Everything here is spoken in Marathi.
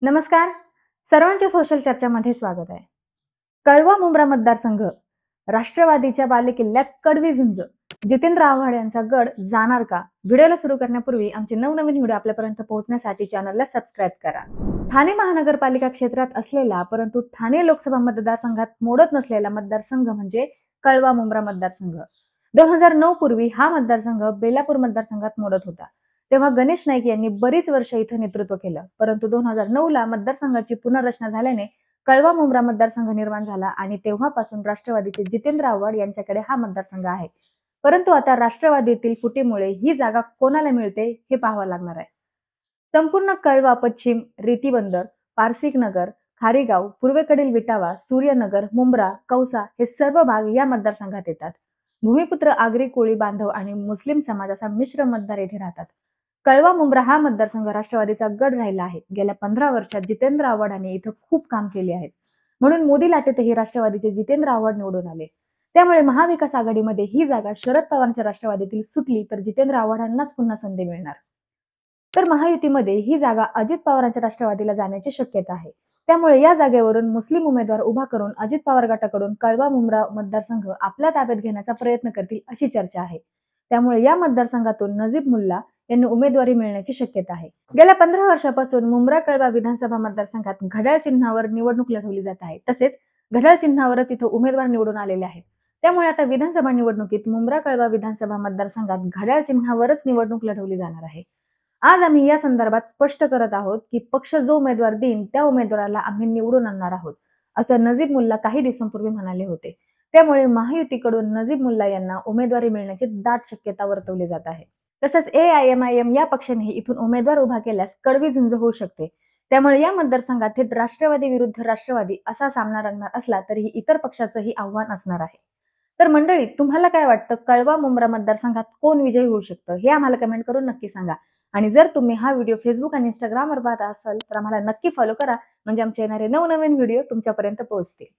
नमस्कार. सर्वांच्या सोशल चर्चामध्ये स्वागत आहे. कळवा मुंब्रा मतदारसंघ राष्ट्रवादीच्या बालेकिल्ल्यात कडवी झुंज. जितेंद्र आव्हाड यांचा गड जाणार का? व्हिडिओला सुरू करण्यापूर्वी आमचे नवनवीन व्हिडिओ आपल्यापर्यंत पोहोचण्यासाठी चॅनलला सबस्क्राईब करा. ठाणे महानगरपालिका क्षेत्रात असलेला परंतु ठाणे लोकसभा मतदारसंघात मोडत नसलेला मतदारसंघ म्हणजे कळवा मुंब्रा मतदारसंघ. 2009 पूर्वी हा मतदारसंघ बेलापूर मतदारसंघात मोडत होता. तेव्हा गणेश नाईक यांनी बरीच वर्ष इथं नेतृत्व केलं. परंतु 2009 ला मतदारसंघाची पुनर्रचना झाल्याने कळवा मुंब्रा मतदारसंघ निर्माण झाला आणि तेव्हापासून राष्ट्रवादीचे जितेंद्र आव्हाड यांच्याकडे हा मतदारसंघ आहे. परंतु आता राष्ट्रवादीतील फुटीमुळे ही जागा कोणाला मिळते हे पाहावं लागणार आहे. संपूर्ण कळवा पश्चिम, रेतीबंदर, पारसिक नगर, खारीगाव, पूर्वेकडील विटावा, सूर्यनगर, मुंब्रा, कौसा हे सर्व भाग या मतदारसंघात येतात. भूमिपुत्र आगरी कोळी बांधव आणि मुस्लिम समाजाचा मिश्र मतदार येथे राहतात. कळवा मुंब्रा हा मतदारसंघ राष्ट्रवादीचा गड राहिला आहे. गेल्या 15 वर्षात जितेंद्र आव्हाडांनी इथं खूप काम केले आहे. म्हणून मोदी लाटेतही राष्ट्रवादीचे जितेंद्र आव्हाड निवडून आले. त्यामुळे महाविकास आघाडीमध्ये ही जागा शरद पवारांच्या राष्ट्रवादीतील सुटली तर जितेंद्र आव्हाडांनाच पुन्हा संधी मिळणार. तर महायुतीमध्ये ही जागा अजित पवारांच्या राष्ट्रवादीला जाण्याची शक्यता आहे. त्यामुळे या जागेवरून मुस्लिम उमेदवार उभा करून अजित पवार गटाकडून कळवा मुंब्रा मतदारसंघ आपल्या ताब्यात घेण्याचा प्रयत्न करतील अशी चर्चा आहे. त्यामुळे या मतदारसंघातून नजीब मुल्ला यांनी उमेदवारी मिळण्याची शक्यता आहे. गेल्या 15 वर्षापासून मुंब्रा कळवा विधानसभा मतदारसंघात घड्याळ चिन्हावर निवडणूक लढवली जात आहे. तसेच घड्याळ चिन्हावरच इथं उमेदवार निवडून आलेले आहेत. त्यामुळे आता विधानसभा निवडणुकीत मुंब्रा कळवा विधानसभा मतदारसंघात घड्याळ चिन्हावरच निवडणूक लढवली जाणार आहे. आज आम्ही या संदर्भात स्पष्ट करत आहोत की पक्ष जो उमेदवार देईन त्या उमेदवाराला आम्ही निवडून आणणार आहोत, असं नजीब मुल्ला काही दिवसांपूर्वी म्हणाले होते. त्यामुळे महायुतीकडून नजीब मुल्ला यांना उमेदवारी मिळण्याची दाट शक्यता वर्तवली जात आहे. तसंच AIMIM या पक्षानेही इथून उमेदवार उभा केल्यास कडवी झुंज होऊ शकते. त्यामुळे या मतदारसंघात थेट राष्ट्रवादी विरुद्ध राष्ट्रवादी असा सामना रंगणार असला तरीही इतर पक्षाचंही आव्हान असणार आहे. तर मंडळी, तुम्हाला काय वाटतं, कळवा मुंब्रा मतदारसंघात कोण विजयी होऊ शकतं हे आम्हाला कमेंट करून नक्की सांगा. आणि जर तुम्ही हा व्हिडिओ फेसबुक आणि इंस्टाग्रामवर पाहत असाल तर आम्हाला नक्की फॉलो करा, म्हणजे आमचे येणारे नवनवीन व्हिडिओ तुमच्यापर्यंत पोहोचतील.